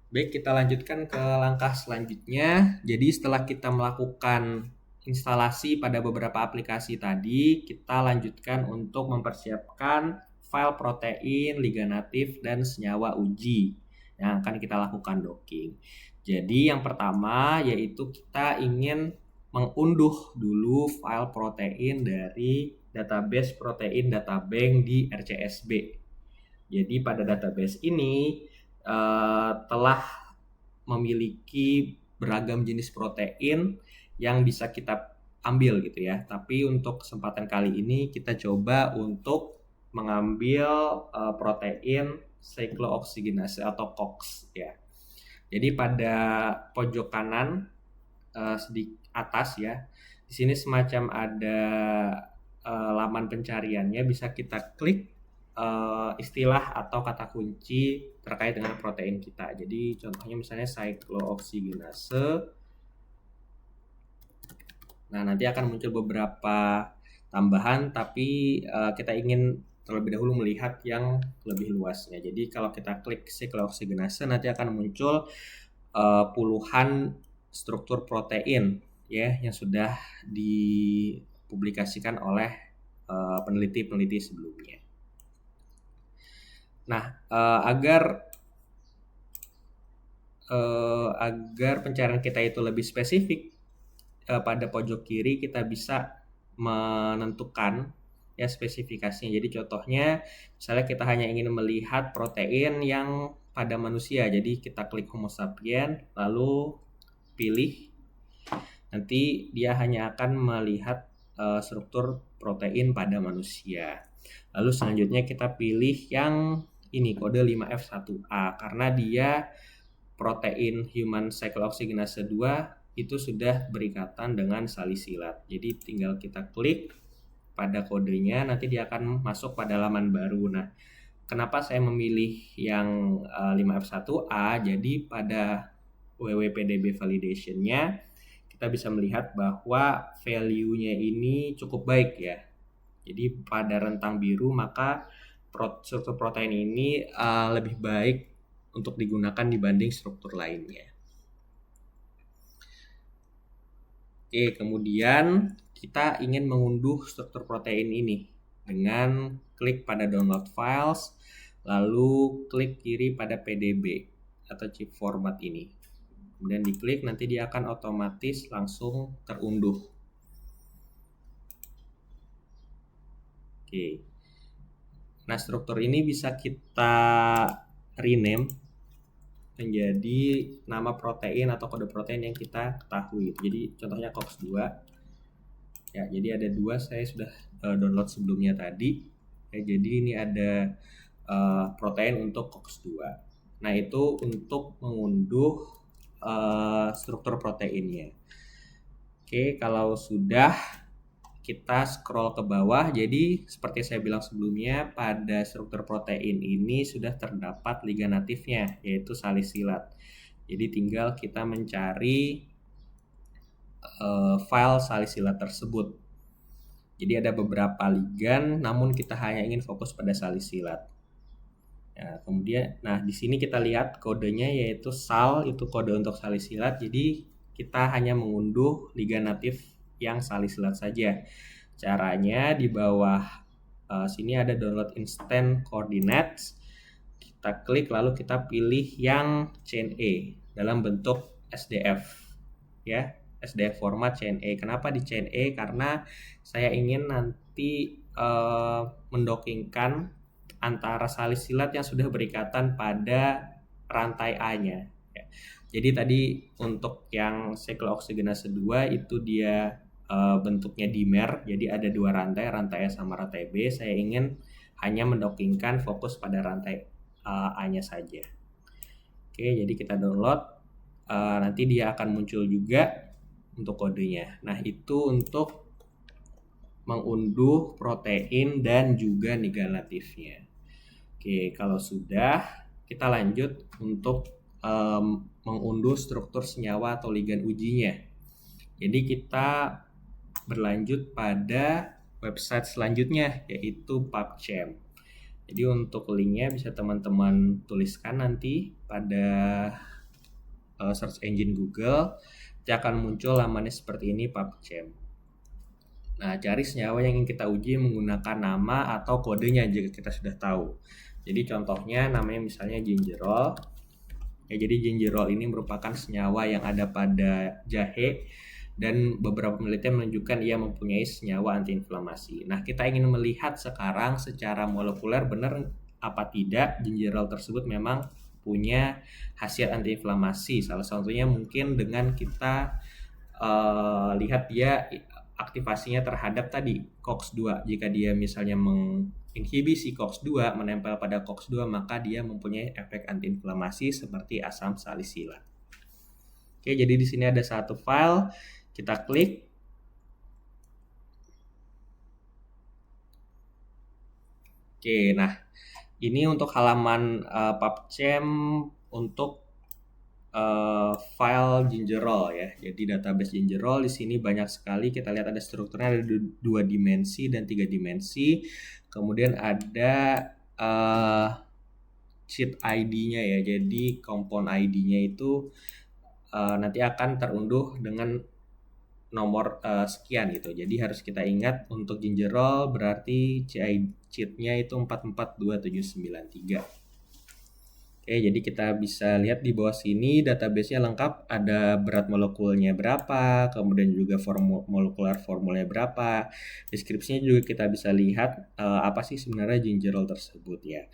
Baik, kita lanjutkan ke langkah selanjutnya. Jadi setelah kita melakukan instalasi pada beberapa aplikasi tadi, kita lanjutkan untuk mempersiapkan file protein, liga natif, dan senyawa uji yang akan kita lakukan docking. Jadi yang pertama yaitu kita ingin mengunduh dulu file protein dari database protein databank di RCSB. Jadi pada database ini telah memiliki beragam jenis protein yang bisa kita ambil gitu ya. Tapi untuk kesempatan kali ini kita coba untuk mengambil protein cyclooxygenase atau COX ya. Jadi pada pojok kanan di atas ya, di sini semacam ada laman pencariannya, bisa kita klik istilah atau kata kunci terkait dengan protein kita. Jadi contohnya misalnya cyclooxygenase. Nah, nanti akan muncul beberapa tambahan, tapi kita ingin terlebih dahulu melihat yang lebih luasnya. Jadi kalau kita klik cyclooxygenase, nanti akan muncul puluhan struktur protein ya yang sudah dipublikasikan oleh peneliti-peneliti sebelumnya. Nah, agar pencarian kita itu lebih spesifik, pada pojok kiri kita bisa menentukan ya spesifikasinya. Jadi contohnya misalnya kita hanya ingin melihat protein yang pada manusia. Jadi kita klik Homo sapiens lalu pilih, nanti dia hanya akan melihat struktur protein pada manusia. Lalu selanjutnya kita pilih yang ini kode 5F1A karena dia protein human cyclooxygenase 2 itu sudah berikatan dengan salisilat. Jadi tinggal kita klik pada kodenya, nanti dia akan masuk pada halaman baru. Nah, kenapa saya memilih yang 5F1A? Jadi pada WWPDB validation-nya kita bisa melihat bahwa value-nya ini cukup baik ya. Jadi pada rentang biru maka struktur protein ini lebih baik untuk digunakan dibanding struktur lainnya. Oke, kemudian kita ingin mengunduh struktur protein ini dengan klik pada download files, lalu klik kiri pada PDB atau chip format ini. Kemudian diklik, nanti dia akan otomatis langsung terunduh. Oke. Nah, struktur ini bisa kita rename menjadi nama protein atau kode protein yang kita ketahui. Jadi contohnya COX-2. Ya, jadi ada 2 saya sudah download sebelumnya tadi. Ya, jadi ini ada protein untuk COX-2. Nah, itu untuk mengunduh struktur proteinnya. Oke, kalau sudah kita scroll ke bawah. Jadi seperti saya bilang sebelumnya, pada struktur protein ini sudah terdapat liga natifnya, yaitu salisilat. Jadi tinggal kita mencari file salisilat tersebut. Jadi ada beberapa ligan, namun kita hanya ingin fokus pada salisilat. Ya, kemudian, nah di sini kita lihat kodenya yaitu sal, itu kode untuk salisilat. Jadi kita hanya mengunduh liga natif yang salisilat saja. Caranya di bawah sini ada download instant coordinates. Kita klik lalu kita pilih yang chain E dalam bentuk SDF ya. SDF format chain E. Kenapa di chain E? Karena saya ingin nanti mendockingkan antara salisilat yang sudah berikatan pada rantai A-nya. Ya. Jadi tadi untuk yang cyclooxygenase 2 itu dia bentuknya dimer, jadi ada 2 rantai, rantai A sama rantai B. Saya ingin hanya mendockingkan fokus pada rantai A-nya saja. Oke, jadi kita download, nanti dia akan muncul juga untuk kodenya. Nah, itu untuk mengunduh protein dan juga liga natifnya. Oke, kalau sudah, kita lanjut untuk mengunduh struktur senyawa atau ligan ujinya. Jadi kita berlanjut pada website selanjutnya yaitu PubChem. Jadi untuk linknya bisa teman-teman tuliskan nanti pada search engine Google, nanti akan muncul lamannya seperti ini, PubChem. Nah, cari senyawa yang ingin kita uji menggunakan nama atau kodenya jika kita sudah tahu. Jadi contohnya namanya misalnya gingerol. Ya, jadi gingerol ini merupakan senyawa yang ada pada jahe dan beberapa penelitian menunjukkan ia mempunyai senyawa antiinflamasi. Nah, kita ingin melihat sekarang secara molekuler benar apa tidak gingerol tersebut memang punya khasiat antiinflamasi. Salah satunya mungkin dengan kita lihat dia aktivasinya terhadap tadi COX-2. Jika dia misalnya menginhibisi COX-2, menempel pada COX-2, maka dia mempunyai efek antiinflamasi seperti asam salisilat. Oke, jadi di sini ada satu file, kita klik. Oke, nah ini untuk halaman PubChem untuk file gingerol ya. Jadi database gingerol di sini banyak sekali. Kita lihat ada strukturnya, ada 2 dimensi dan 3 dimensi. Kemudian ada sheet ID-nya ya. Jadi compound ID-nya itu nanti akan terunduh dengan nomor sekian gitu. Jadi harus kita ingat untuk gingerol berarti sheet-nya itu 442793. Oke, jadi kita bisa lihat di bawah sini database-nya lengkap, ada berat molekulnya berapa, kemudian juga molekular formulanya berapa. Deskripsinya juga kita bisa lihat apa sih sebenarnya gingerol tersebut ya.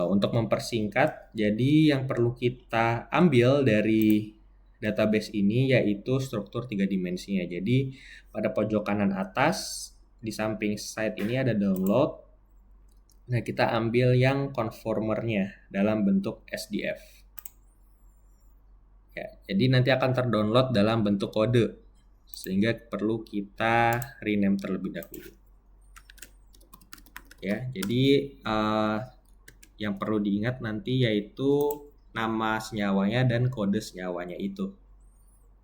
Untuk mempersingkat, jadi yang perlu kita ambil dari database ini yaitu struktur 3 dimensinya. Jadi pada pojok kanan atas di samping site ini ada download. Nah, kita ambil yang conformernya dalam bentuk SDF. Ya, jadi nanti akan terdownload dalam bentuk kode, sehingga perlu kita rename terlebih dahulu. Ya, jadi yang perlu diingat nanti yaitu nama senyawanya dan kode senyawanya itu.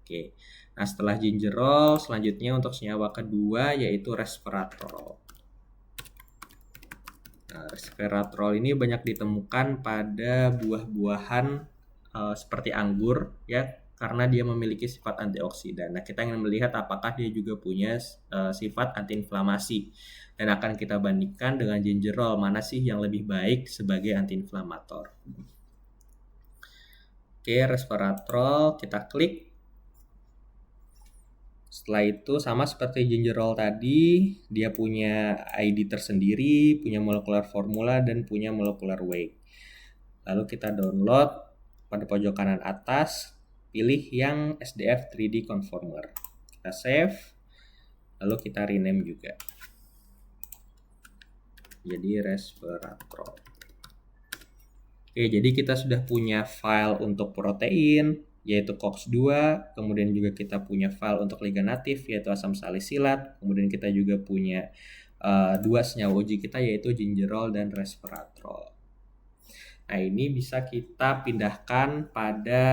Oke. Nah, setelah gingerol, selanjutnya untuk senyawa kedua yaitu resveratrol. Nah, resveratrol ini banyak ditemukan pada buah-buahan seperti anggur ya, karena dia memiliki sifat antioksidan. Nah, kita ingin melihat apakah dia juga punya sifat antiinflamasi dan akan kita bandingkan dengan gingerol, mana sih yang lebih baik sebagai antiinflamator. Oke, resveratrol kita klik. Setelah itu sama seperti gingerol tadi, dia punya ID tersendiri, punya molecular formula dan punya molecular weight. Lalu kita download pada pojok kanan atas, pilih yang SDF 3D conformer. Kita save, lalu kita rename juga. Jadi resveratrol. Oke, jadi kita sudah punya file untuk protein, yaitu COX-2, kemudian juga kita punya file untuk ligan natif yaitu asam salisilat, kemudian kita juga punya 2 senyawa uji kita yaitu gingerol dan resveratrol. Nah, ini bisa kita pindahkan pada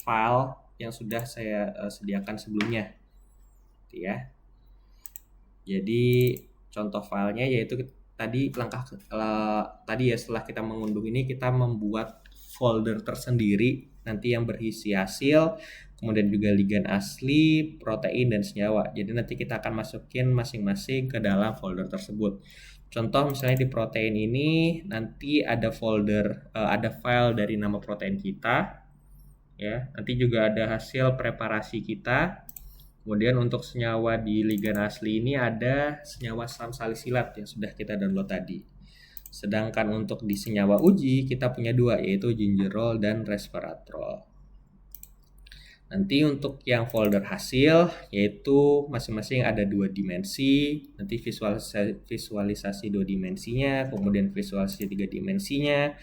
file yang sudah saya sediakan sebelumnya, ya. Jadi contoh filenya yaitu tadi tadi ya, setelah kita mengunduh ini kita membuat folder tersendiri nanti yang berisi hasil, kemudian juga ligan asli, protein dan senyawa. Jadi nanti kita akan masukin masing-masing ke dalam folder tersebut. Contoh misalnya di protein ini nanti ada folder ada file dari nama protein kita ya. Nanti juga ada hasil preparasi kita. Kemudian untuk senyawa di ligan asli ini ada senyawa asam salisilat yang sudah kita download tadi. Sedangkan untuk di senyawa uji kita punya 2 yaitu gingerol dan resveratrol. Nanti untuk yang folder hasil yaitu masing-masing ada 2 dimensi. Nanti visualisasi 2 dimensinya, kemudian visualisasi 3 dimensinya,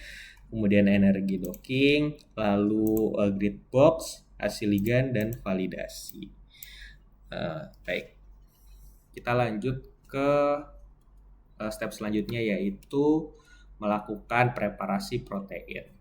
kemudian energi docking, lalu grid box, hasil ligan dan validasi. Baik, kita lanjut ke step selanjutnya yaitu melakukan preparasi protein.